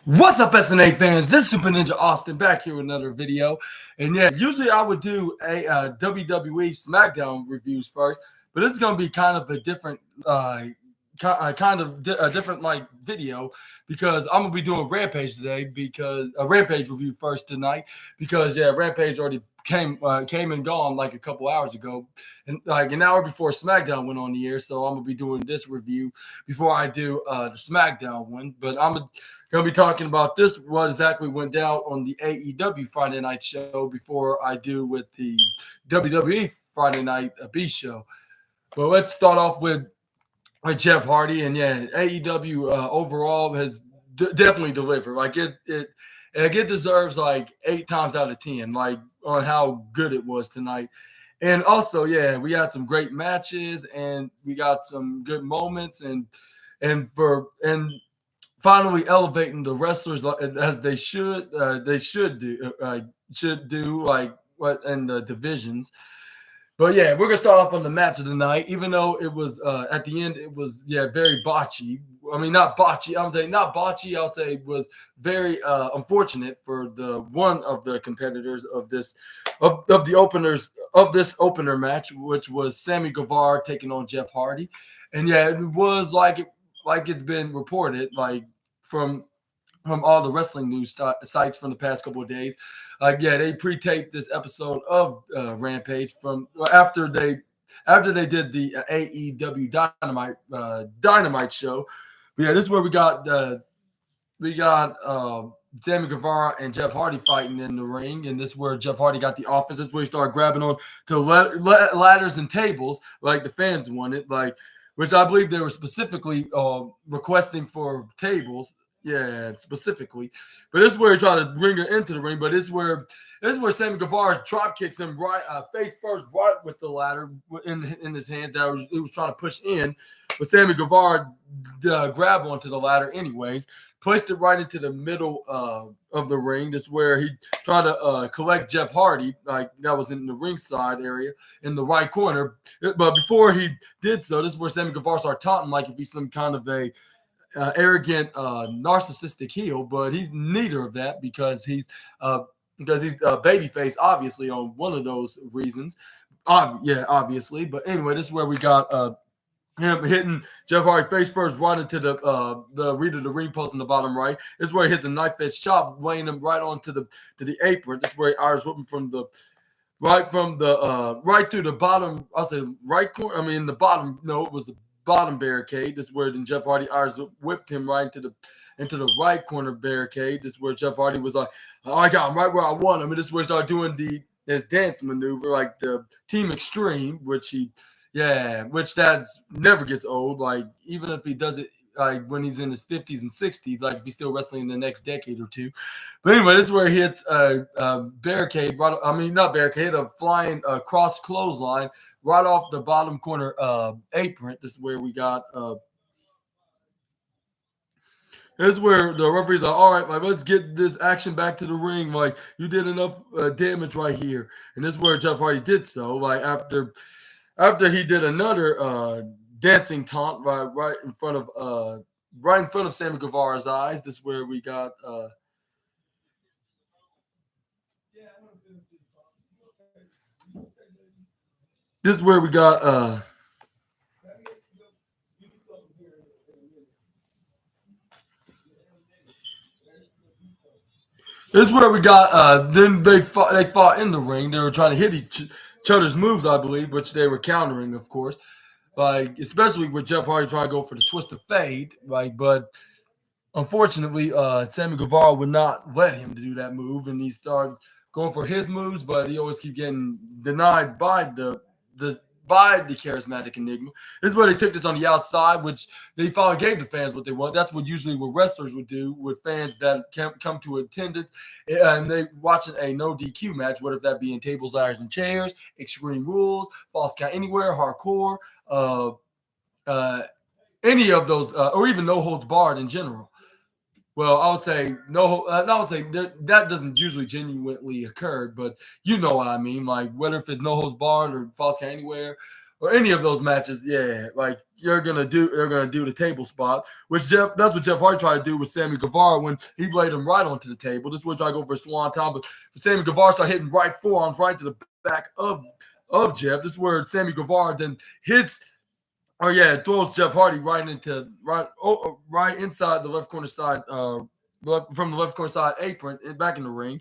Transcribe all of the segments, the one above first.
What's up, SNA fans? This is Super Ninja Austin back here with another video. And yeah, usually I would do a WWE SmackDown reviews first, but it's going to be kind of a different, different like video because I'm gonna be doing Rampage today because a Rampage review first tonight because yeah, Rampage already came and gone like a couple hours ago, and like an hour before SmackDown went on the air. So I'm gonna be doing this review before I do the SmackDown one. But I'm gonna be talking about this what exactly went down on the AEW Friday night show before I do with the WWE Friday night B show. But let's start off with Jeff Hardy, and yeah, AEW overall has definitely delivered. Like it deserves like 8 times out of 10, like on how good it was tonight. And also, yeah, we had some great matches, and we got some good moments, and finally elevating the wrestlers as they should do like what in the divisions. But yeah, we're gonna start off on the match of the night. Even though it was at the end, it was very botchy. I mean, not botchy. I'm saying not botchy. I'll say it was very unfortunate for the one of the competitors of this of the openers of this opener match, which was Sammy Guevara taking on Jeff Hardy. And yeah, it was like it's been reported like from all the wrestling news sites from the past couple of days. Yeah, they pre-taped this episode of Rampage from after they did the AEW Dynamite show. But yeah, this is where we got Sammy Guevara and Jeff Hardy fighting in the ring, and this is where Jeff Hardy got the offense. This is where he started grabbing on to ladders and tables like the fans wanted, like which I believe they were specifically requesting for tables. Yeah, specifically. But this is where he tried to bring her into the ring. But this is where Sammy Guevara drop kicks him right face first, right with the ladder in his hands that he was trying to push in. But Sammy Guevara grabbed onto the ladder anyways, placed it right into the middle of the ring. This is where he tried to collect Jeff Hardy, like that was in the ringside area in the right corner. But before he did so, this is where Sammy Guevara started taunting like if he's some kind of a arrogant, narcissistic heel, but he's neither of that because he's babyface, obviously on one of those reasons. Obviously. But anyway, this is where we got him hitting Jeff Hardy face first right into the rear of the ring post in the bottom right. This is where he hits a knife edge chop, laying him right onto the apron. This is where he Irish whipping right through the bottom. I'll say right corner. I mean the bottom. No, it was the bottom barricade. This is where then Jeff Hardy whipped him right into the right corner barricade. This is where Jeff Hardy was like, oh, I got him right where I want him. And this is where he started doing his dance maneuver, like the Team Extreme, which that's never gets old. Like even if he does it like when he's in his 50s and 60s, like if he's still wrestling in the next decade or two. But anyway, this is where he hits a barricade. Not barricade, a flying cross clothesline right off the bottom corner apron. This is where we got. This is where the referee's like, all right, like let's get this action back to the ring. Like you did enough damage right here, and this is where Jeff Hardy did so. Like after he did another dancing taunt right in front of Sammy Guevara's eyes. This is where we got. This is where we got. This is where we got. Then they fought in the ring. They were trying to hit each other's moves, I believe, which they were countering, of course. Like especially with Jeff Hardy trying to go for the twist of fate, like, but unfortunately, Sammy Guevara would not let him to do that move, and he started going for his moves, but he always keep getting denied by the charismatic Enigma. This is where they took this on the outside, which they finally gave the fans what they want. That's what usually what wrestlers would do with fans that come to attendance and they watching a no DQ match, whether that be in tables, ladders, and chairs, Extreme Rules, False Count Anywhere, Hardcore, any of those, or even No Holds Barred in general. Well, I would say no. I would say that doesn't usually genuinely occur, but you know what I mean. Like whether if it's No Holds Barred or False Count Anywhere, or any of those matches, yeah, like you're gonna do the table spot, which that's what Jeff Hardy tried to do with Sammy Guevara when he laid him right onto the table. This is what I go for a Swanton, but Sammy Guevara started hitting right forearms right to the back of Jeff. This is where Sammy Guevara then hits. Oh yeah, it throws Jeff Hardy right inside the left corner side, from the left corner side apron and back in the ring.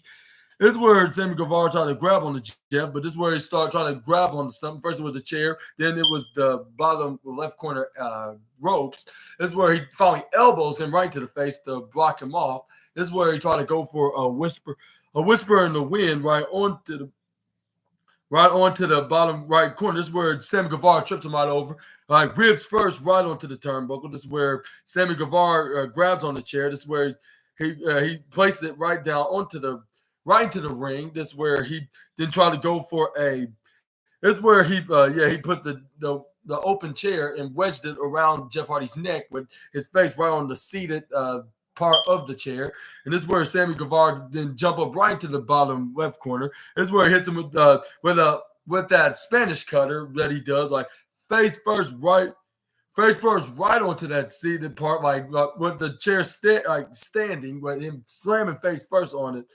This is where Sammy Guevara tried to grab on the Jeff, but this is where he started trying to grab onto something. First it was a chair, then it was the bottom left corner ropes. This is where he finally elbows him right to the face to block him off. This is where he tried to go for a whisper in the wind right onto the bottom right corner. This is where Sammy Guevara trips him right over. Like ribs first right onto the turnbuckle. This is where Sammy Guevara grabs on the chair. This is where he places it right down right into the ring. This is where he then tried to go for a. This is where he put the open chair and wedged it around Jeff Hardy's neck with his face right on the seated part of the chair. And this is where Sammy Guevara then jump up right to the bottom left corner. This is where he hits him with that Spanish cutter that he does, like face first right onto that seated part, like with the chair standing, with him slamming face first on it.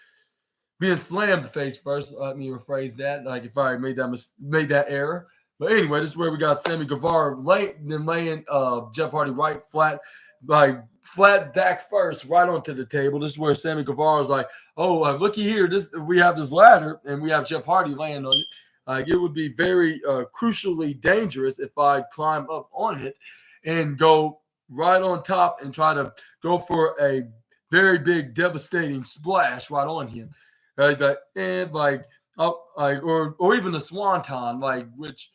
Being slammed face first. Let me rephrase that. Like if I made that error. But anyway, this is where we got Sammy Guevara laying Jeff Hardy right flat back first, right onto the table. This is where Sammy Guevara is like, "Oh, looky here! We have this ladder, and we have Jeff Hardy laying on it. It would be very crucially dangerous if I climb up on it and go right on top and try to go for a very big, devastating splash right on him." Or even the Swanton, which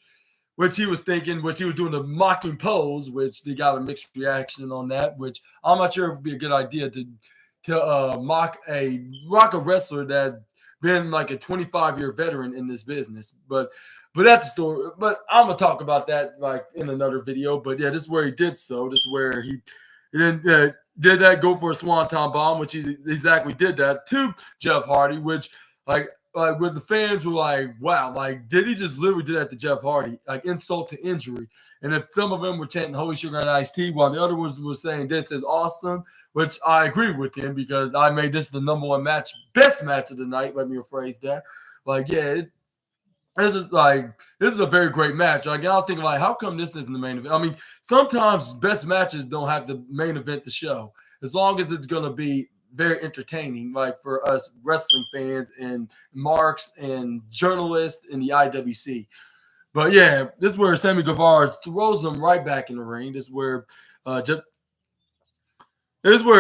he was thinking, which he was doing the mocking pose, which they got a mixed reaction on that, which I'm not sure it would be a good idea to mock a wrestler that's been like a 25-year veteran in this business. But that's the story. But I'm gonna talk about that like in another video. But yeah, this is where he did so. This is where he then did that, go for a Swanton bomb, which he exactly did that to Jeff Hardy, which like where the fans were like, wow, like did he just literally do that to Jeff Hardy? Like insult to injury. And if some of them were chanting Holy Sugar and Iced Tea, while the other ones were saying this is awesome, which I agree with him because I made this the number one best match of the night. Let me rephrase that. Like, yeah, this is a very great match. Like, I was thinking, like, how come this isn't the main event? I mean, sometimes best matches don't have the main event to show, as long as it's gonna be very entertaining, like for us wrestling fans and marks and journalists in the IWC. But yeah, this is where Sammy Guevara throws them right back in the ring. This is where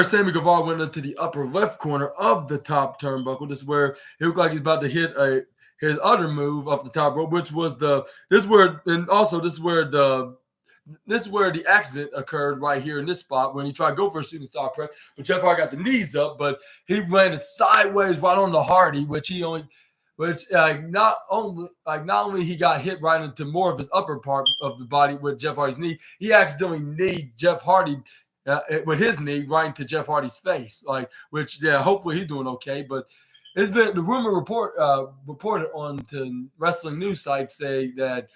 Sammy Guevara went into the upper left corner of the top turnbuckle. This is where it looked like he's about to hit his other move off the top rope, which was this is where the accident occurred right here in this spot when he tried to go for a shooting star press. But Jeff Hardy got the knees up, but he landed sideways right on the Hardy, not only he got hit right into more of his upper part of the body with Jeff Hardy's knee, he accidentally kneed Jeff Hardy with his knee right into Jeff Hardy's face. Hopefully he's doing okay, but. It's been the rumor reported on to wrestling news sites say that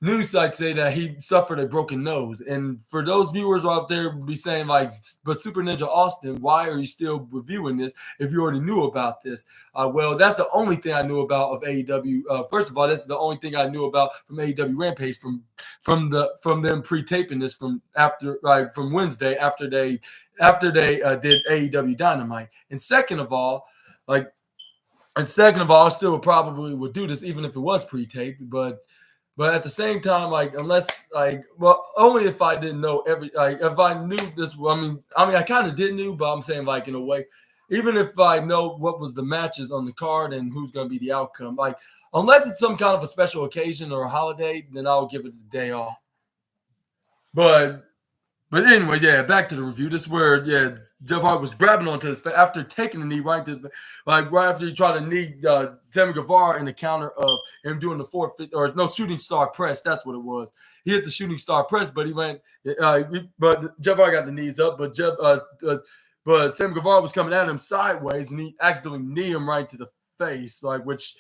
he suffered a broken nose. And for those viewers out there be saying like, but Super Ninja Austin, why are you still reviewing this if you already knew about this? Well, that's the only thing I knew about of AEW. First of all, that's the only thing I knew about from AEW Rampage from them pre-taping this from Wednesday after they did AEW Dynamite. And second of all, I still probably would do this even if it was pre-taped, but at the same time, only if I didn't know if I knew this. I mean, I kind of did know, but I'm saying like in a way, even if I know what was the matches on the card and who's going to be the outcome, like unless it's some kind of a special occasion or a holiday, then I'll give it the day off. But anyway, yeah, back to the review. This is where, Jeff Hardy was grabbing onto his face after taking the knee right after he tried to knee Sammy Guevara in the counter of him doing the shooting star press. That's what it was. He hit the shooting star press, but but Jeff Hardy got the knees up, but Sammy Guevara was coming at him sideways, and he accidentally kneed him right to the face, which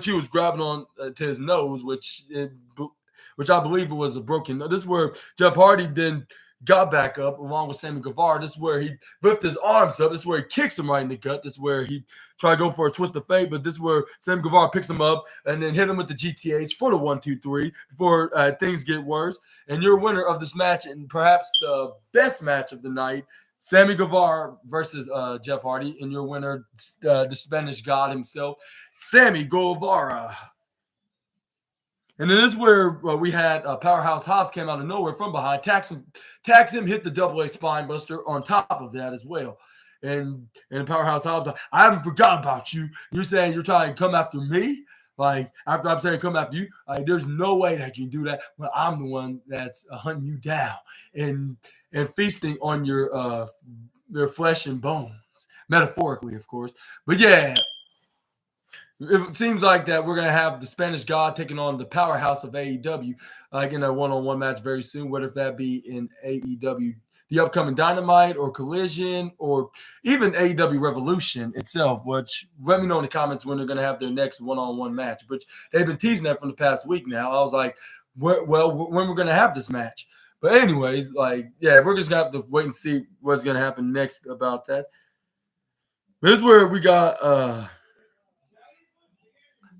he was grabbing on to his nose, which which I believe it was a broken. This is where Jeff Hardy then got back up along with Sammy Guevara. This is where he lifted his arms up. This is where he kicks him right in the gut. This is where he tried to go for a twist of fate, but this is where Sammy Guevara picks him up and then hit him with the GTH for the 1-2-3 before things get worse. And your winner of this match, and perhaps the best match of the night, Sammy Guevara versus Jeff Hardy, and your winner, the Spanish God himself, Sammy Guevara. And then this is where we had Powerhouse Hobbs came out of nowhere from behind, tags him, hit the double A spine buster on top of that as well. And Powerhouse Hobbs, I haven't forgotten about you. You're saying you're trying to come after me? Like, after I'm saying come after you, like, there's no way that you can do that when I'm the one that's hunting you down and feasting on your flesh and bones, metaphorically, of course. But yeah, it seems like that we're going to have the Spanish God taking on the powerhouse of AEW like in a one-on-one match very soon, whether that be in AEW, the upcoming Dynamite or Collision, or even AEW Revolution itself, which let me know in the comments when they're going to have their next one-on-one match, which they've been teasing that from the past week now. I was like, when we're going to have this match. But anyways, like, yeah, we're just going to have to wait and see what's going to happen next about that. This is where we got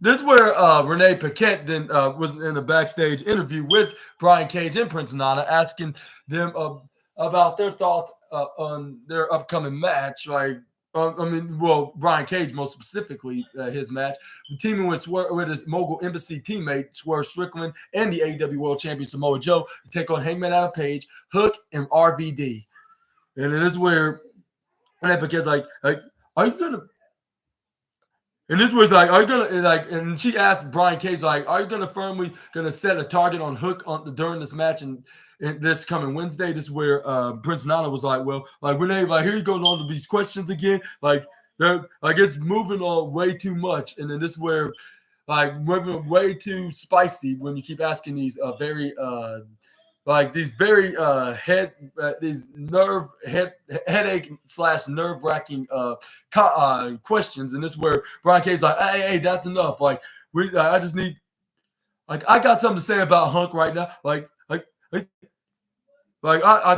This is where Renee Paquette then was in a backstage interview with Brian Cage and Prince Nana, asking them about their thoughts on their upcoming match. Like, Brian Cage most specifically, his match, teaming with his Mogul Embassy teammate Swerve Strickland and the AEW World Champion Samoa Joe to take on Hangman Adam Page, Hook, and RVD. And it is where Renee Paquette's like, are you gonna? And this was like, are you gonna like? And she asked Brian Cage, like, are you gonna set a target on Hook during this match and this coming Wednesday? This is where Prince Nana was like, well, like Renee, like here you go on to these questions again, like it's moving on way too much. And then this is where like moving way too spicy when you keep asking these very headache / nerve-wracking questions. And this is where Brian Cage's like, hey, that's enough. Like, I just need, like, I got something to say about Hunk right now. I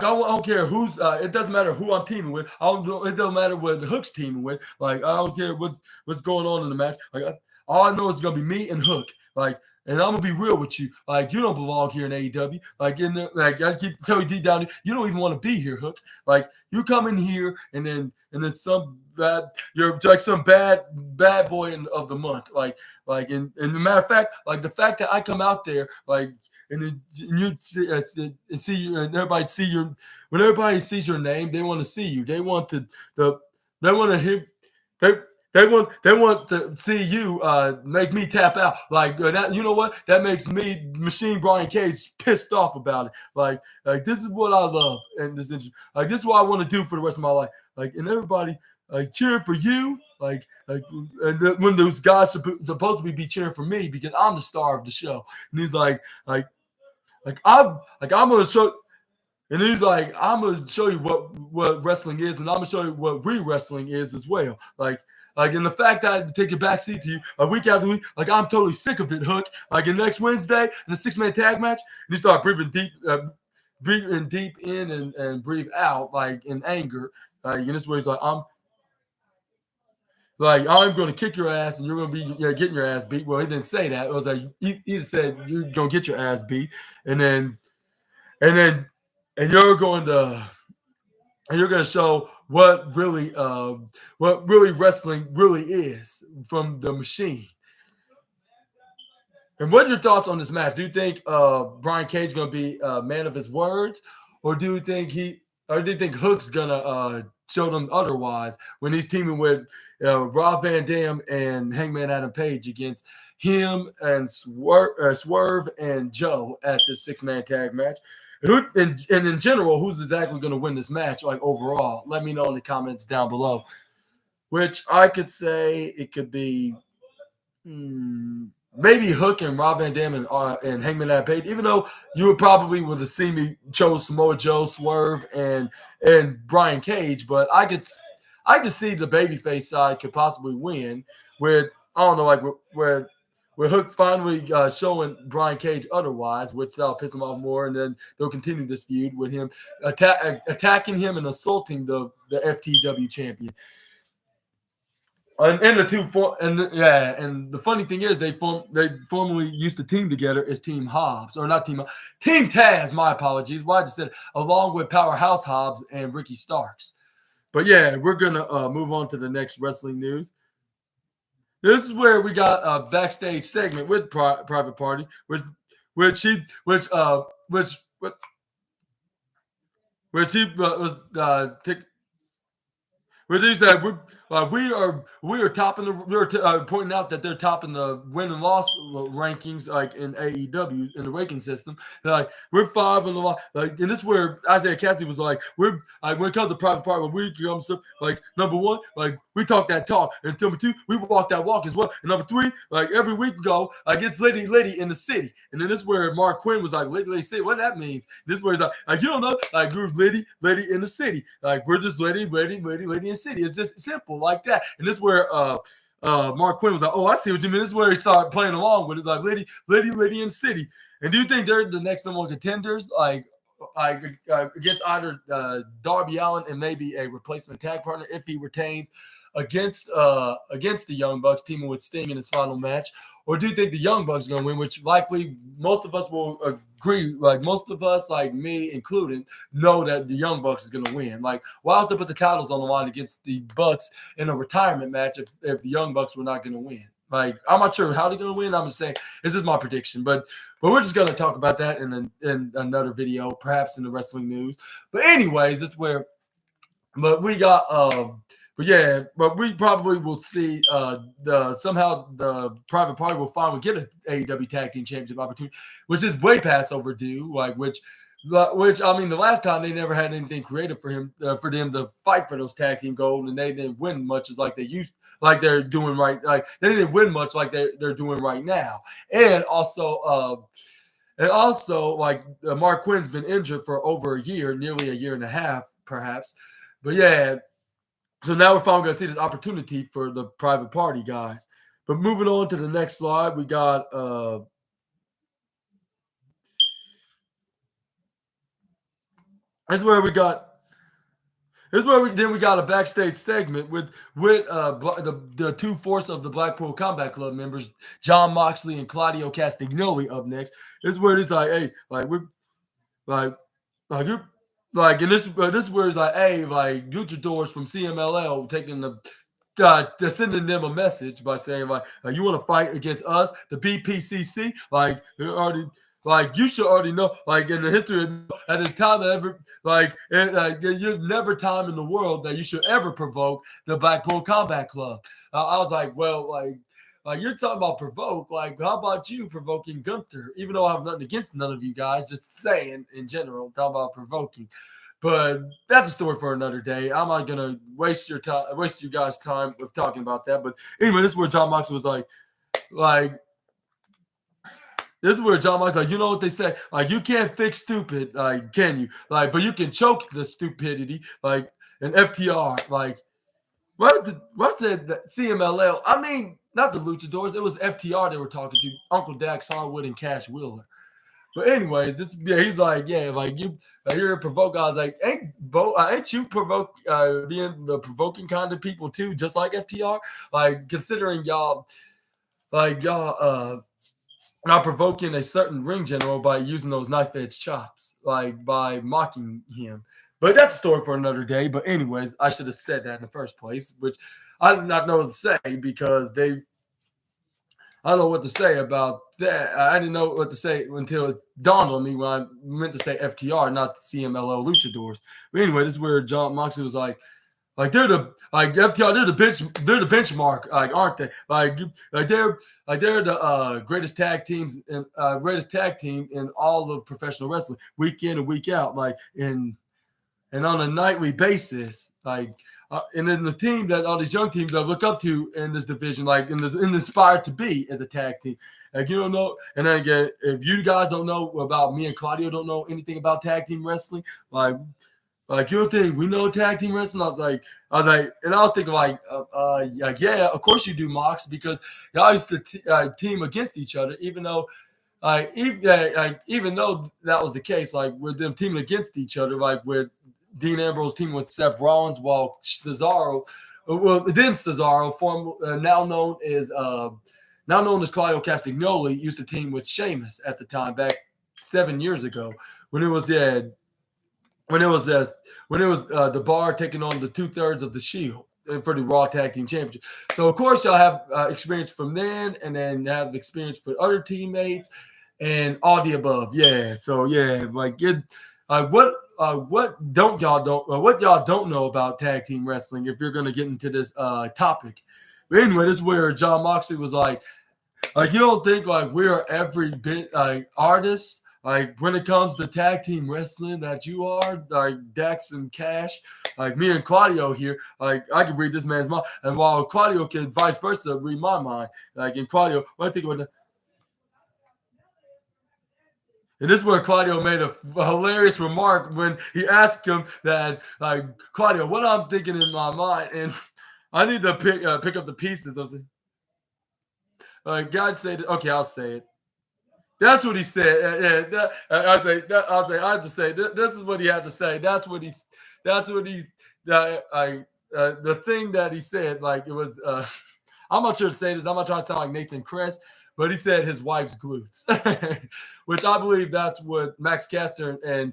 don't care who's. It doesn't matter who I'm teaming with. It doesn't matter what Hook's teaming with. Like, I don't care what's going on in the match. Like, all I know is it's gonna be me and Hook. Like. And I'm gonna be real with you. Like, you don't belong here in AEW. Like, I keep telling you deep down, you don't even want to be here, Hook. Like, you come in here and then you're like some bad boy of the month. And a matter of fact, like the fact that I come out there, like, and you see you, and everybody see your, when everybody sees your name, they want to see you. They want to hear. They want to see you make me tap out. Like that, you know what? That makes me, Machine Brian Cage, pissed off about it. Like this is what I love, and this is what I want to do for the rest of my life. Like, and everybody like cheering for you. Like and when those guys supposed to be cheering for me because I'm the star of the show. And he's like I'm gonna show. And he's like, I'm gonna show you what wrestling is, and I'm gonna show you what re-wrestling is as well. And the fact that I take a backseat to you a week after week, like I'm totally sick of it, Hook. Like in next Wednesday in a 6-man tag match, and you start breathing deep in and breathe out, like in anger. And this way he's like, I'm going to kick your ass, and you're going to be getting your ass beat. Well, he didn't say that. It was like he just said you're going to get your ass beat, and you're going to show what really wrestling really is from the Machine. And what are your thoughts on this match? Do you think Brian Cage is going to be a man of his words, or do you think Hook's going to show them otherwise when he's teaming with Rob Van Dam and Hangman Adam Page against him and Swerve and Joe at this 6-man tag match? And in general, who's exactly going to win this match, like overall? Let me know in the comments down below. Which I could say it could be maybe Hook and Rob Van Dam and Hangman Adam Page, even though you would probably would have seen me chose Samoa Joe, Swerve, and Brian Cage. But I could see the babyface side could possibly win with, I don't know, like where with Hook finally showing Brian Cage otherwise, which that'll piss him off more, and then they'll continue this feud with him attacking him and assaulting the FTW champion. And the two and the funny thing is they formerly used to team together as Team Hobbs, or not Team Taz. My apologies. Why I just said along with Powerhouse Hobbs and Ricky Starks. But yeah, we're gonna move on to the next wrestling news. This is where we got a backstage segment with Private Party, which he was With these that we are topping the we're pointing out that they're topping the win and loss rankings like in AEW in the ranking system. They're like we're 5 in the like, and this is where Isaiah Cassidy was like we're like when it comes to Private Party, when we come stuff like number 1, like we talk that talk, and number 2, we walk that walk as well, and number 3, like every week we go like it's Liddy in the city, and then this is where Mark Quinn was like Liddy city, what that means. This is where he's like you don't know, like we're Liddy in the city, like we're just Liddy in city. It's just simple like that. And this is where Mark Quinn was like, oh, I see what you mean. This is where he started playing along with it. It's like Liddy in city. And do you think they're the next number 1 contenders against either Darby Allin and maybe a replacement tag partner if he retains against the Young Bucks, teaming with Sting in his final match? Or do you think the Young Bucks are going to win, which likely most of us will agree, like most of us, like me included, know that the Young Bucks is going to win. Like, why else they put the titles on the line against the Bucks in a retirement match if the Young Bucks were not going to win? Like, I'm not sure how they're going to win. I'm just saying, this is my prediction. But we're just going to talk about that in another video, perhaps in the wrestling news. But anyways, that's where – but we got But yeah, but we probably will see somehow the Private Party will finally get an AEW Tag Team Championship opportunity, which is way past overdue. Like which I mean, the last time they never had anything creative for them to fight for those tag team gold, and they didn't win much as like they're doing right. Like they didn't win much like they're doing right now, and also like Mark Quinn's been injured for over a year, nearly a year and a half, perhaps. But yeah. So now we're finally going to see this opportunity for the Private Party guys. But moving on to the next slide, we got we got a backstage segment with the two force of the Blackpool Combat Club members, Jon Moxley and Claudio Castagnoli, up next. This is where it's like, hey, like we're like, and this is where it's like, hey, like luchadors from CMLL taking they're sending them a message by saying like you want to fight against us, the BPCC, like you should already know, like in the history at the time ever, you're never time in the world that you should ever provoke the Blackpool Combat Club. I was like, well, like you're talking about provoke, like how about you provoking Gunther? Even though I have nothing against none of you guys, just saying in general, talking about provoking. But that's a story for another day. I'm not gonna waste you guys' time with talking about that. But anyway, this is where Jon Moxley was like this is where Jon Moxley like, you know what they say, like you can't fix stupid, like can you? Like, but you can choke the stupidity, like an FTR, like. What's the CMLL? I mean, not the Luchadors. It was FTR they were talking to, Uncle Dax Harwood and Cash Wheeler. But anyways, he's like, yeah, like you're a provoke. I was like, ain't you provoke being the provoking kind of people too, just like FTR? Like considering y'all not provoking a certain ring general by using those knife edge chops, like by mocking him. But that's a story for another day. But anyways, I should have said that in the first place, which I did not know what to say because I don't know what to say about that. I didn't know what to say until it dawned on me when I meant to say FTR, not the CMLL Luchadors. But anyway, this is where Jon Moxley was like they're the FTR, they're the benchmark, like aren't they? They're the greatest tag team in all of professional wrestling, week in and week out, and on a nightly basis, and then the team that all these young teams that look up to in this division, like and inspired to be as a tag team. Like you don't know, and then again, if you guys don't know about me and Claudio don't know anything about tag team wrestling, like, you think we know tag team wrestling? And I was thinking like, yeah, of course you do, Mox, because y'all used to team against each other, even though even though that was the case, like with them teaming against each other, like with Dean Ambrose teaming with Seth Rollins, while Cesaro, now known as Claudio Castagnoli, used to team with Sheamus at the time back 7 years ago when it was the Bar taking on the 2/3 of the Shield for the Raw Tag Team Championship. So of course y'all have experience from then, and then have experience for other teammates and all the above. Yeah. So yeah, like it. What y'all don't know about tag team wrestling, if you're gonna get into this topic. But anyway, this is where John Moxley was like you don't think like we are every bit like artists, like when it comes to tag team wrestling, that you are like Dax and Cash, like me and Claudio here, like I can read this man's mind, and while Claudio can vice versa read my mind, like in Claudio, what I think about that. And this is where Claudio made a hilarious remark when he asked him that, like, Claudio, what I'm thinking in my mind, and I need to pick up the pieces. I'm saying, God said, okay, I'll say it. That's what he said. I have to say, this is what he had to say. The thing that he said, like, it was, I'm not sure to say this. I'm not trying to sound like Nathan Kress, but he said his wife's glutes, which I believe that's what Max Caster and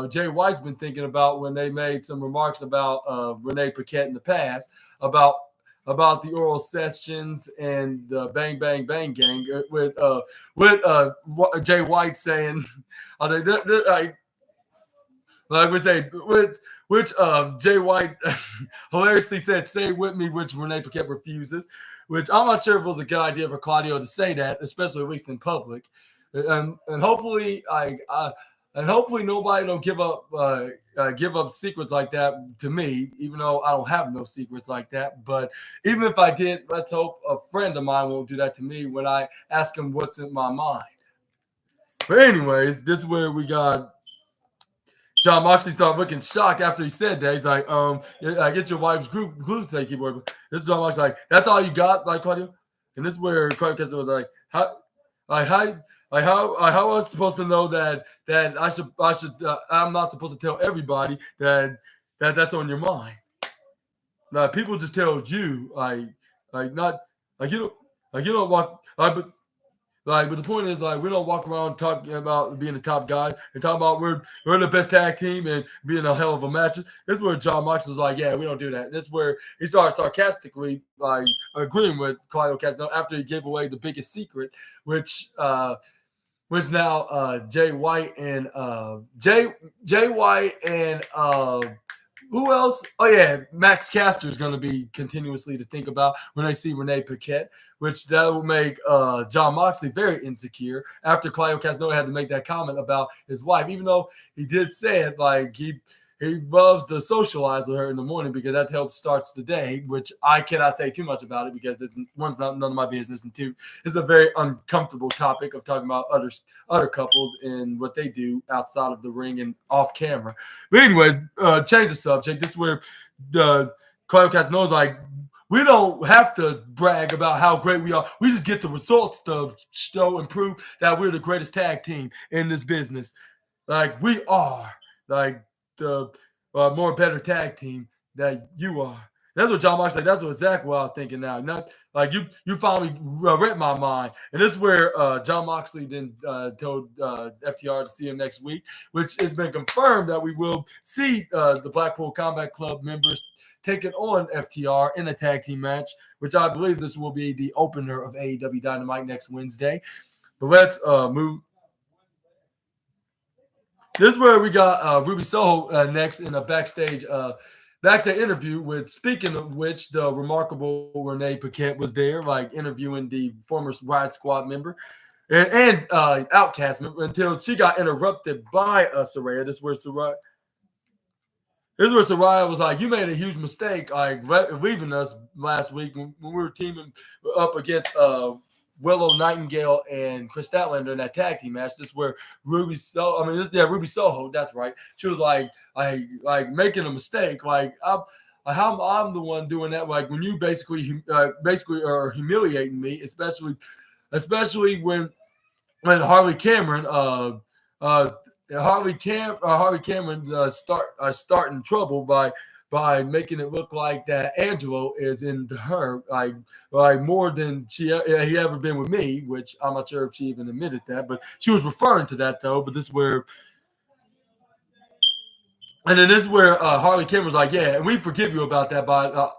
Jay White's been thinking about when they made some remarks about Renee Paquette in the past about the oral sessions and the Bang Bang Bang Gang with Jay White saying, like we say, which Jay White hilariously said, "Say with me," which Renee Paquette refuses. Which I'm not sure if it was a good idea for Claudio to say that, especially at least in public. And hopefully, hopefully nobody don't give up secrets like that to me, even though I don't have no secrets like that. But even if I did, let's hope a friend of mine won't do that to me when I ask him what's in my mind. But anyways, this is where we got John Moxley started looking shocked after he said that. He's like, I get your wife's glutes that you keep working. This is John Moxley like, that's all you got, like, Claudio? And this is where Claudio Kessler was like, how am I supposed to know that I'm not supposed to tell everybody that's on your mind? Now people just tell you you don't walk but the point is, like, we don't walk around talking about being the top guys and talking about we're the best tag team and being a hell of a match. This is where John Moxley was like, yeah, we don't do that. This is where he started sarcastically agreeing with Claudio Castagnoli after he gave away the biggest secret, which now Jay White and who else? Oh, yeah, Max Caster is going to be continuously to think about when they see Renee Paquette, which that will make John Moxley very insecure after Claudio Castagnoli had to make that comment about his wife, even though he did say it like he loves to socialize with her in the morning because that helps starts the day, which I cannot say too much about it because one's none of my business, and two, it's a very uncomfortable topic of talking about other couples and what they do outside of the ring and off camera. But anyway, change the subject. This is where the Claudio Castagnoli's like, we don't have to brag about how great we are. We just get the results to show and prove that we're the greatest tag team in this business. Like, we are. Like, the more better tag team that you are. That's what John Moxley. That's exactly what I was thinking now. Not like you finally read my mind, and this is where John Moxley then told FTR to see him next week, which has been confirmed that we will see the Blackpool Combat Club members taking on FTR in a tag team match, which I believe this will be the opener of AEW Dynamite next Wednesday. But let's move. This is where we got Ruby Soho next in a backstage interview with, speaking of which, the remarkable Renee Paquette was there, like interviewing the former Riot Squad member and Outcast member until she got interrupted by Saraya. This is where Saraya was like, you made a huge mistake, like leaving us last week when we were teaming up against Willow Nightingale and Chris Statlander in that tag team match. This is where Ruby Soho. That's right. She was like making a mistake. Like I'm the one doing that. Like when you basically are humiliating me, especially when Harley Cameron Harley Cameron starting trouble by making it look like that Angelo is into her like more than he ever been with me, which I'm not sure if she even admitted that, but she was referring to that though. But this is where. And then this is where Harley Cameron's like, yeah, and we forgive you about that.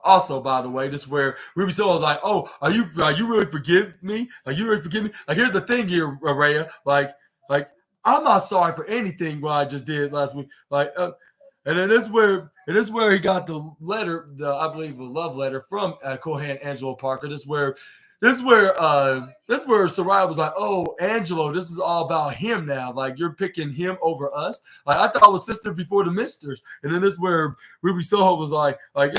Also, by the way, this is where Ruby Soho's like, oh, are you really forgive me? Are you really forgive me? Like, here's the thing here, Rhea. Like I'm not sorry for anything what I just did last week. And then this is where he got the letter, I believe, a love letter from Cohan Angelo Parker. This is where Saraya was like, "Oh, Angelo, this is all about him now. Like you're picking him over us. Like I thought it was sister before the misters." And then this is where Ruby Soho was like I'm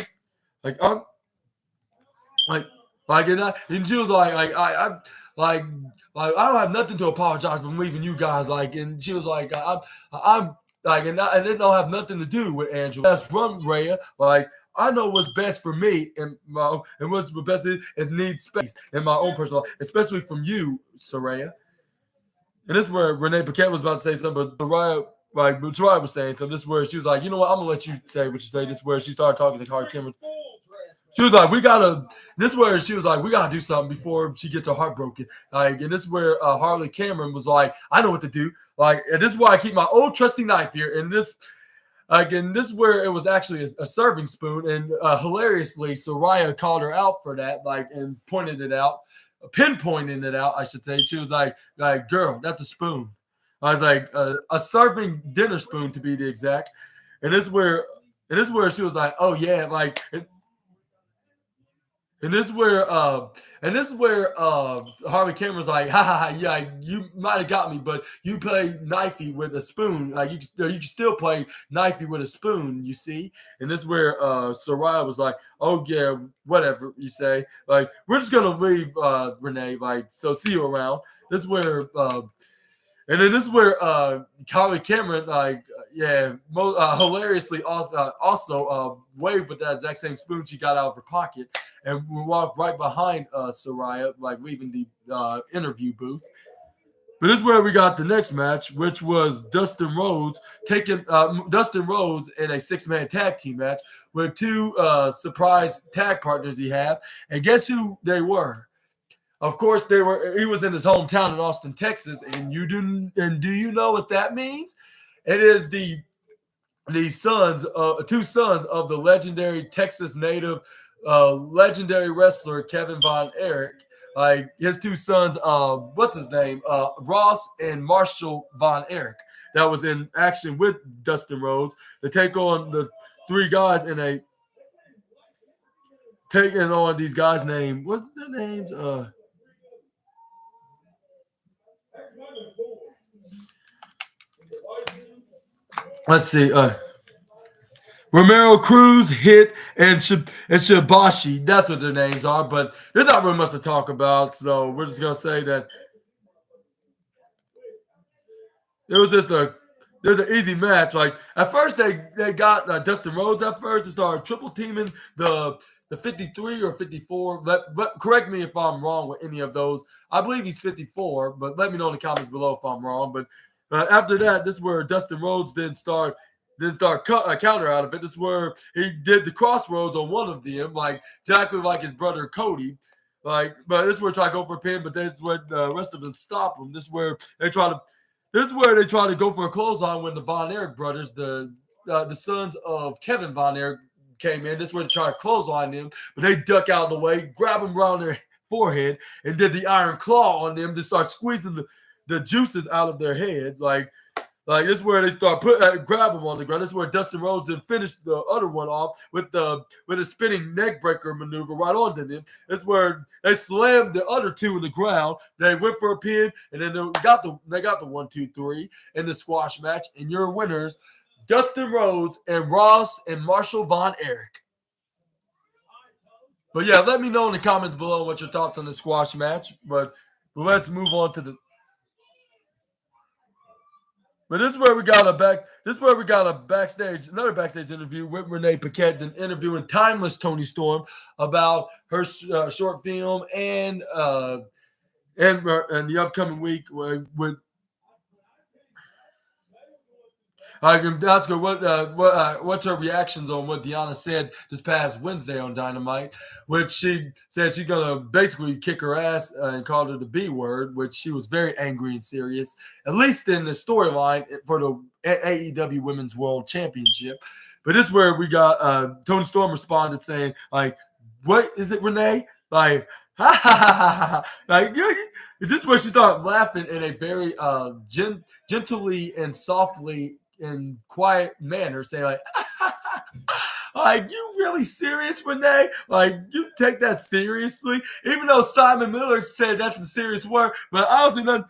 and she was like I don't have nothing to apologize for leaving you guys. Like, and she was like, I'm like, and it don't have nothing to do with Angelo. That's run, Rhea. Like. I know what's best for me and what's best is need space in my own personal life, especially from you, Saraya. And this is where Renee Paquette was about to say something, but Saraya was saying something. This is where she was like, you know what, I'm gonna let you say what you say. This is where she started talking to Harley Cameron. She was like, this is where she was like, we gotta do something before she gets her heart broken. Like, and this is where Harley Cameron was like, I know what to do. Like, and this is why I keep my old trusty knife here. And this is where it was actually a serving spoon, and hilariously, Saraya called her out for that, and pinpointing it out, I should say. She was like, girl, that's a spoon. I was like, a serving dinner spoon to be the exact. And this is where she was like, oh yeah, And this is where Harley Cameron's like, ha ha ha, yeah, you might have got me, but you play knifey with a spoon. Like you can still play knifey with a spoon, you see. And this is where Saraya was like, oh yeah, whatever you say. Like we're just gonna leave Renee. Like so, see you around. This is where. And then this is where Harley Cameron, hilariously also waved with that exact same spoon she got out of her pocket, and we walked right behind Saraya, leaving the interview booth. But this is where we got the next match, which was Dustin Rhodes taking Dustin Rhodes in a 6-man tag team match with 2 surprise tag partners he had, and guess who they were? Of course, he was in his hometown in Austin, Texas, and do you know what that means? It is the 2 sons of the legendary Texas native, legendary wrestler Kevin Von Erich. Like his 2 sons, what's his name? Ross and Marshall Von Erich. That was in action with Dustin Rhodes to take on the 3 guys taking on these guys' name. What's their names? Let's see. Romero Cruz, Hit, and Shibashi. That's what their names are, but there's not really much to talk about, so we're just going to say that it was just an easy match. Like, at first, they got Dustin Rhodes at first to start triple teaming the 53 or 54. But correct me if I'm wrong with any of those. I believe he's 54, but let me know in the comments below if I'm wrong. But after that, this is where Dustin Rhodes didn't start a counter out of it. This is where he did the crossroads on one of them, like exactly like his brother Cody. But this is where he tried to go for a pin, but this is where the rest of them stop him. This is where they try to go for a clothesline when the Von Erich brothers, the sons of Kevin Von Erich, came in. This is where they try to clothesline them, but they duck out of the way, grab them around their forehead, and did the iron claw on them to start squeezing the juices out of their heads. Like this is where they start grab them on the ground. This is where Dustin Rhodes then finished the other one off with a spinning neck breaker maneuver right onto them. It's where they slammed the other 2 in the ground. They went for a pin, and then they got the 1, 2, 3 in the squash match. And your winners, Dustin Rhodes and Ross and Marshall Von Erich. But yeah, let me know in the comments below what your thoughts on the squash match. But let's move on to the. But this is where we got a back. This is where we got another backstage interview with Renee Paquette, an interviewing Timeless Tony Storm about her short film and the upcoming week with. I can ask her what's her reactions on what Deanna said this past Wednesday on Dynamite, which she said she's gonna basically kick her ass and called her the B word, which she was very angry and serious, at least in the storyline for the AEW Women's World Championship. But this is where we got Tony Storm responded saying like, "What is it, Renee?" Like. Ha ha ha ha ha! Like, this is where she started laughing in a very gently and softly and quiet manner, saying like, like, you really serious, Renee? Like, you take that seriously? Even though Simon Miller said that's a serious word, but I don't see nothing.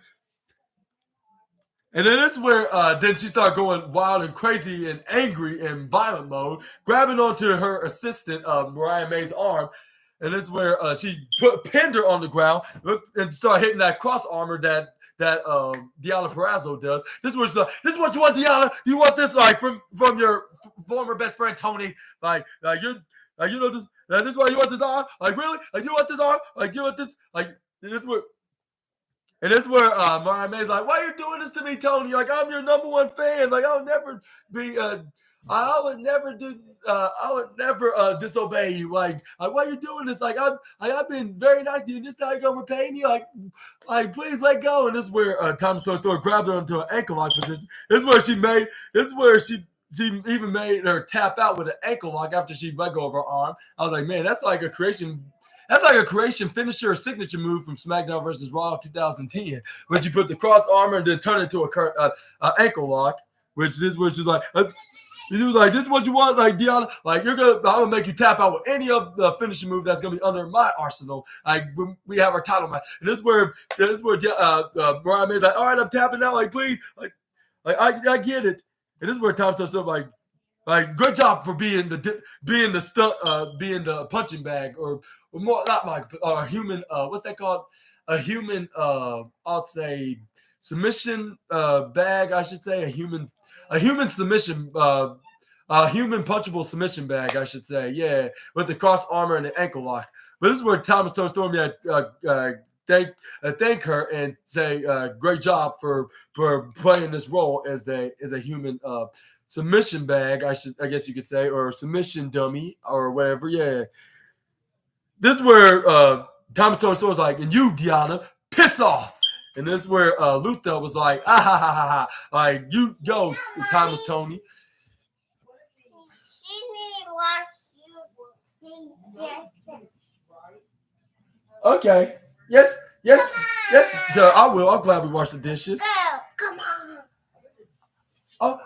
And then this is where then she started going wild and crazy and angry and violent mode, grabbing onto her assistant, Mariah May's arm. And this is where she pinned her on the ground and started hitting that cross armor that Deanna Purrazzo does. This is what you want, Deanna. You want this like from your former best friend Tony. Like you know this. This is why you want this arm. Like really? Like you want this arm? Like you want this? Like this is what. And that's where Mariah May's like, "Why are you doing this to me, Tony? Like I'm your number one fan. Like I'll never be. I would never do. I would never disobey you. Like why are you doing this? Like I've been very nice to you. Just now you're gonna repay me. Like please let go." And this is where Thomas Storm grabbed her into an ankle lock position. This is where she even made her tap out with an ankle lock after she let go of her arm. I was like, man, that's like a creation. That's like a creation finisher or signature move from SmackDown versus Raw 2010, where you put the cross armor and then turn it into a ankle lock, which is like, you do like this is what you want, like Deanna, like I'm gonna make you tap out with any of the finishing move that's gonna be under my arsenal. Like when we have our title match, and this is where Mariah May's like, all right, I'm tapping out, like please, like I get it, and this is where Tom starts like good job for being the stunt, being the punching bag or more not like a human what's that called? A human I'll say submission bag, I should say, a human submission a human punchable submission bag, I should say. Yeah, with the cross armor and the ankle lock. But this is where Thomas Storm thank her and say great job for playing this role as a human submission bag, I guess you could say, or submission dummy or whatever. Yeah. This is where Thomas Storm's like, and you, Deanna, piss off. And this is where Luther was like, ah ha ha ha ha. Like, you go, Thomas Tony. Okay. Yes. Sir, I will. I'll gladly wash the dishes. Come on.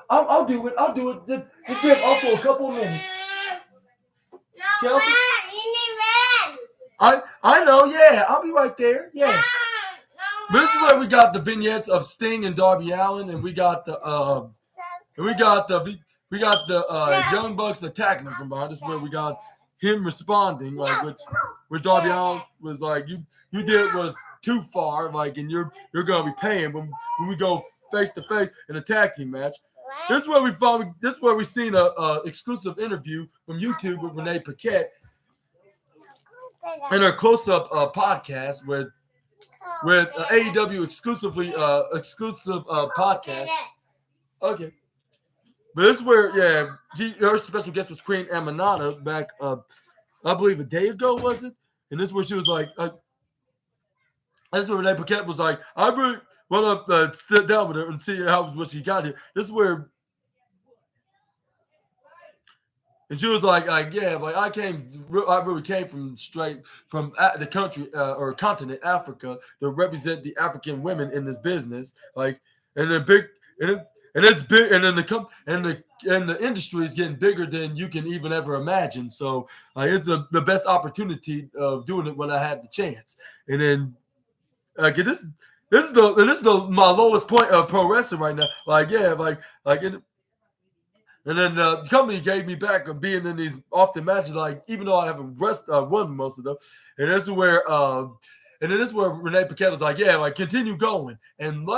I'll do it. Just give up for a couple of minutes. No, I know, yeah. I'll be right there. Yeah. No, This is where we got the vignettes of Sting and Darby Allin, and we got the Young Bucks attacking him from behind. This is where we got him responding, like which Darby Allin was like, you did was too far, like, and you're gonna be paying when we go face to face in a tag team match. This is where we seen a exclusive interview from YouTube with Renee Paquette in her close-up podcast with AEW exclusive podcast. Okay. But this is where, her special guest was Queen Amanada back, I believe a day ago, was it? And this is where she was like, that's where Renee Paquette was like, I really want to sit down with her and see what she got here. This is where, and she was like I really came from straight from the country or continent Africa to represent the African women in this business, like, and the big and it's big, and then the industry is getting bigger than you can even ever imagine. So it's the best opportunity of doing it when I had the chance. And then this is my lowest point of pro wrestling right now. And then the company gave me back of being in these often matches, like even though I haven't won most of them. And this is where And then this is where Renee Paquette was like, yeah, like continue going. And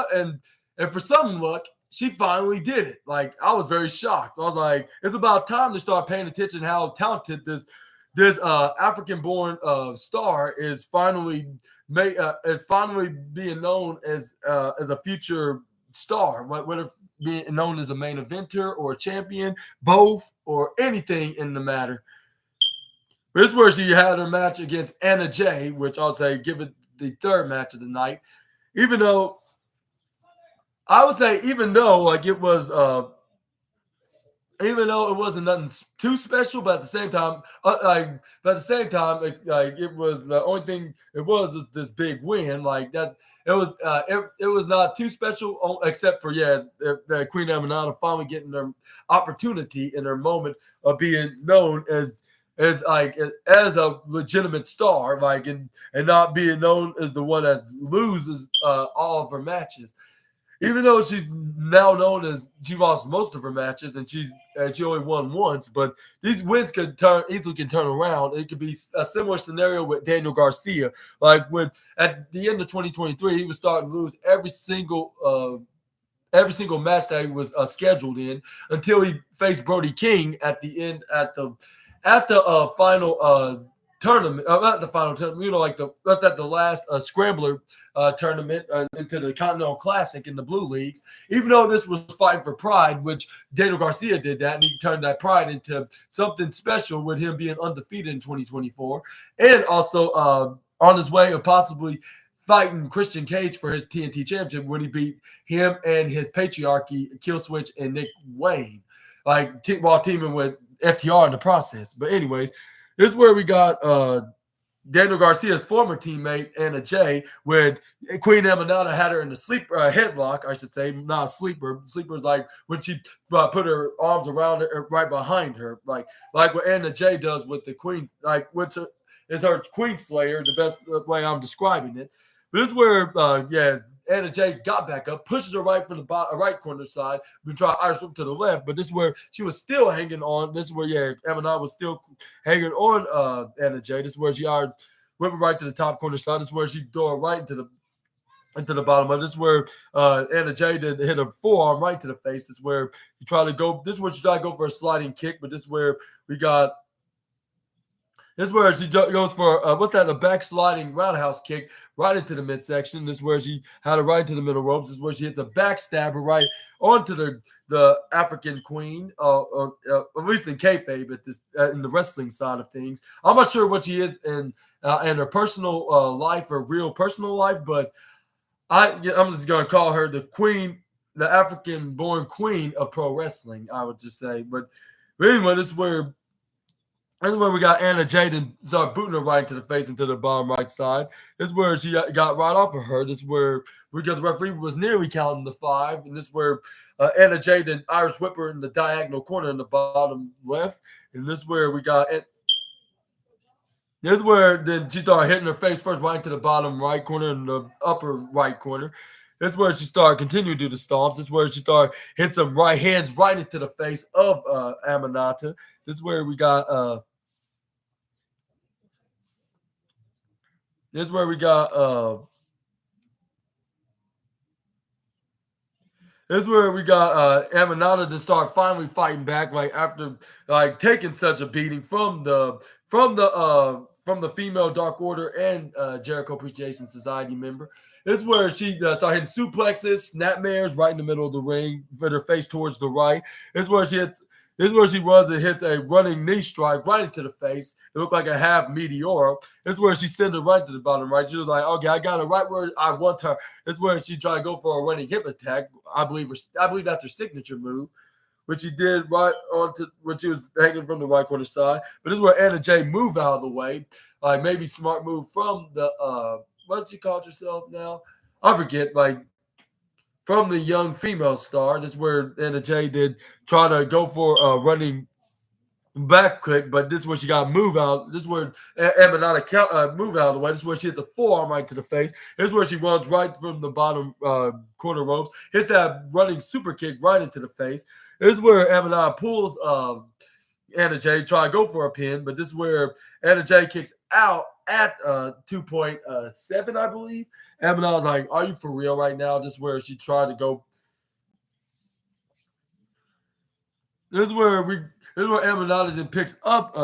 for some luck, she finally did it. Like, I was very shocked. I was like, it's about time to start paying attention how talented this African-born star is finally being known as a future star, whether being known as a main eventer or a champion, both or anything in the matter. This is where she had her match against Anna Jay, which I'll say give it the third match of the night. Even though like it was even though it wasn't nothing too special, but at the same time, it was the only thing it was this big win. Like that, it was not too special, except for the Queen Aminata finally getting her opportunity in her moment of being known as a legitimate star, like and not being known as the one that loses all of her matches. Even though she's now known as she lost most of her matches and she only won once, but these wins could easily turn around. It could be a similar scenario with Daniel Garcia. Like when at the end of 2023, he was starting to lose every single match that he was scheduled in until he faced Brody King at the end at the final tournament, not the final tournament, that's at the last scrambler tournament into the Continental Classic in the Blue Leagues. Even though this was fighting for pride, which Daniel Garcia did that, and he turned that pride into something special with him being undefeated in 2024, and also on his way of possibly fighting Christian Cage for his TNT championship when he beat him and his patriarchy, Killswitch and Nick Wayne, while teaming with FTR in the process. But anyways, this is where we got Daniel Garcia's former teammate, Anna Jay, when Queen Aminata had her in the headlock, I should say, not a sleeper. Sleeper's like when she put her arms around her, right behind her, like what Anna Jay does with the Queen, which is her Queen Slayer, the best way I'm describing it. But this is where, Anna Jay got back up, pushes her right from the right corner side. We try Irish whip to the left, but this is where she was still hanging on. This is where, Aminata was still hanging on Anna Jay. This is where she whipped her right to the top corner side. This is where she threw her right into the bottom. This is where Anna Jay did hit a forearm right to the face. This is where you try to go. This is where she tried to go for a sliding kick, but this is where we got. This is where she goes for a backsliding roundhouse kick right into the midsection. This is where she had it right into the middle ropes. This is where she hits a backstabber right onto the African Queen, at least in kayfabe, in the wrestling side of things. I'm not sure what she is in her personal life or real personal life, but I'm just gonna call her the Queen, the African-born Queen of pro wrestling. I would just say, but anyway, this is where. And when we got Anna Jay and started booting her right into the face into the bottom right side. This is where she got right off of her. This is where the referee was nearly counting the 5. And this is where Anna Jay then Irish whip her in the diagonal corner in the bottom left. And this is where we got it. This is where then she started hitting her face first right into the bottom right corner and the upper right corner. This is where she started continuing to do the stomps. This is where she started hitting some right hands right into the face of Aminata. This is where we got Aminata to start finally fighting back, after taking such a beating from the female Dark Order and Jericho Appreciation Society member. This is where she started hitting suplexes, snapmares right in the middle of the ring with her face towards the right. This is where she runs and hits a running knee strike right into the face. It looked like a half meteora. This is where she sent it right to the bottom right. She was like, okay, I got it right where I want her. This is where she tried to go for a running hip attack. I believe that's her signature move, which she did right onto when she was hanging from the right corner side. But this is where Anna Jay moved out of the way. Maybe smart move from the what she called herself now? I forget, from the young female star. This is where Anna Jay did try to go for a running back kick, but this is where she got move out. This is where Aminata move out of the way. This is where she hit the forearm right to the face. This is where she runs right from the bottom corner ropes. Hits that running super kick right into the face. This is where Aminata pulls Anna Jay try to go for a pin, but this is where Anna Jay kicks out at 2.7, I believe. Emma was like, "Are you for real right now?" This is where she tried to go. This is where we. This is where Emma then picks up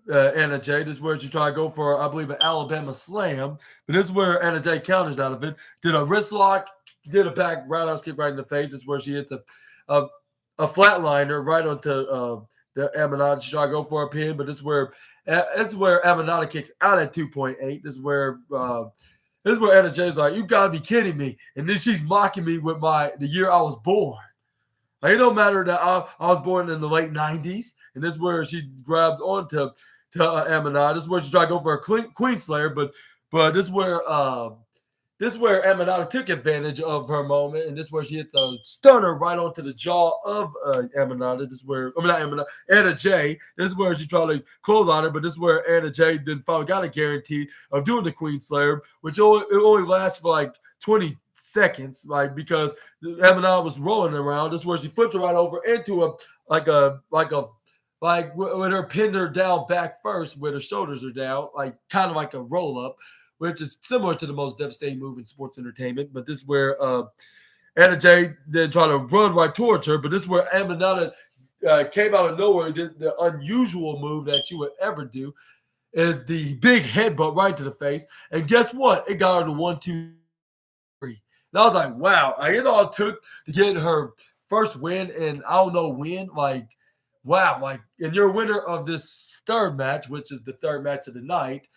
Anna Jay. This is where she tried to go for, I believe, an Alabama slam. But this is where Anna Jay counters out of it. Did a wrist lock, did a back roundhouse kick right in the face. This is where she hits a, a flatliner right onto the Amanada. She tried to go for a pin, but this is where Amanada kicks out at 2.8. This is where Anna Jay's like, "You gotta be kidding me!" And then she's mocking me with the year I was born. Like, it don't matter that I was born in the late 90s. And this is where she grabs onto Amanada. This is where she tried to go for a Queen Slayer, but this is where Amanada took advantage of her moment, and this is where she hits a stunner right onto the jaw of Amanada. This is where, I mean, not Amanada, Anna Jay. This is where she tried to close on her, but this is where Anna Jay then finally got a guarantee of doing the Queen Slayer, which it only lasts for like 20 seconds, like, because Amanada was rolling around. This is where she flips her right over into with her pinned her down back first, with her shoulders are down, like kind of like a roll up, which is similar to the most devastating move in sports entertainment. But this is where Anna Jay then tried to run right towards her. But this is where Amanada came out of nowhere and did the unusual move that she would ever do, is the big headbutt right to the face. And guess what? It got her to 1, 2, 3. And I was like, wow. You know, it took to get her first win, and I don't know when. Like, wow. Like, and you're a winner of this third match, which is the third match of the night.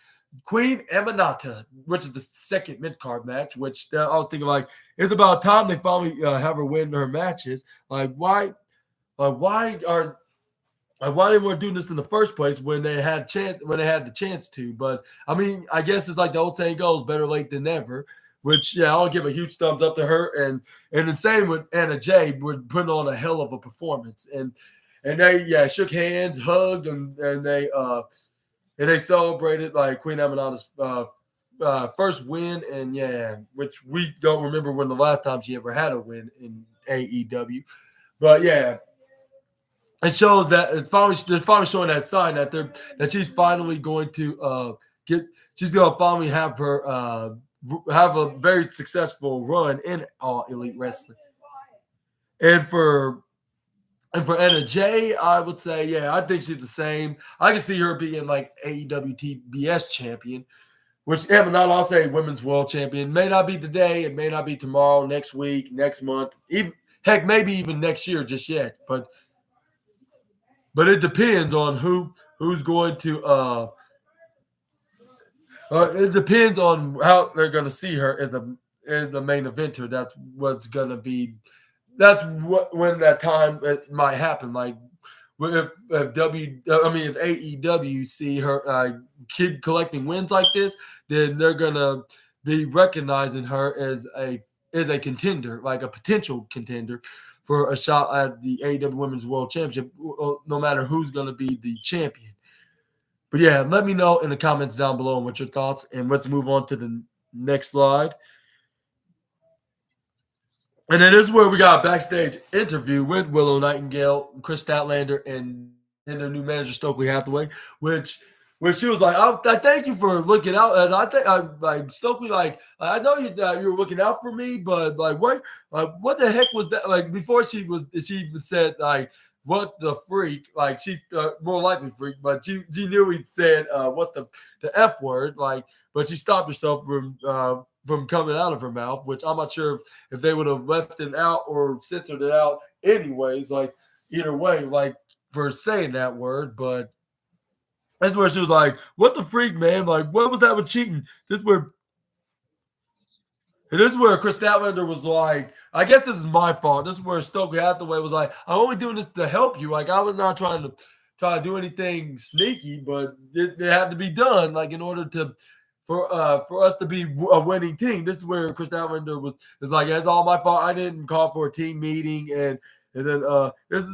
Queen Amanata, which is the second mid-card match, which I was thinking, like, it's about time they finally have her win her matches. Like, why didn't we do this in the first place when they had the chance to? But I mean, I guess it's like the old saying goes, better late than never. Which, yeah, I'll give a huge thumbs up to her. And the same with Anna Jay, we're putting on a hell of a performance. And they shook hands, hugged, and they celebrated like Queen Amanada's first win. And yeah, which we don't remember when the last time she ever had a win in AEW. But yeah, it shows that they're finally showing that sign that she's finally going to she's going to finally have her have a very successful run in All Elite Wrestling. And for Anna Jay, I would say, yeah, I think she's the same. I can see her being like AEW TBS champion, which Amanada, I'll say women's world champion. May not be today, it may not be tomorrow, next week, next month, even heck, maybe even next year just yet. But it depends on who's going to it depends on how they're going to see her as the main eventer. That's what's going to be. That's when that time it might happen. Like if AEW see her keep collecting wins like this, then they're going to be recognizing her as a contender, like a potential contender for a shot at the AEW Women's World Championship, no matter who's going to be the champion. But yeah, let me know in the comments down below what your thoughts, and let's move on to the next slide. And then this is where we got a backstage interview with Willow Nightingale, Chris Statlander, and their new manager Stokely Hathaway, which she was like, I thank you for looking out. And I think like Stokely, like, I know you were looking out for me, but like what the heck was that? Like before she even said like, what the freak? Like she's more likely freak, but she knew he said what the F word, like, but she stopped herself from coming out of her mouth, which I'm not sure if they would have left it out or censored it out anyways, like either way, like for saying that word. But that's where she was like, what the freak, man? Like, what was that with cheating? This is where Chris Statlander was like, I guess this is my fault. This is where Stokely Hathaway was like, I'm only doing this to help you. Like, I was not trying to do anything sneaky, but it had to be done, like, in order for us to be a winning team. This is where Chris Statlander was like, it's all my fault. I didn't call for a team meeting, and then this is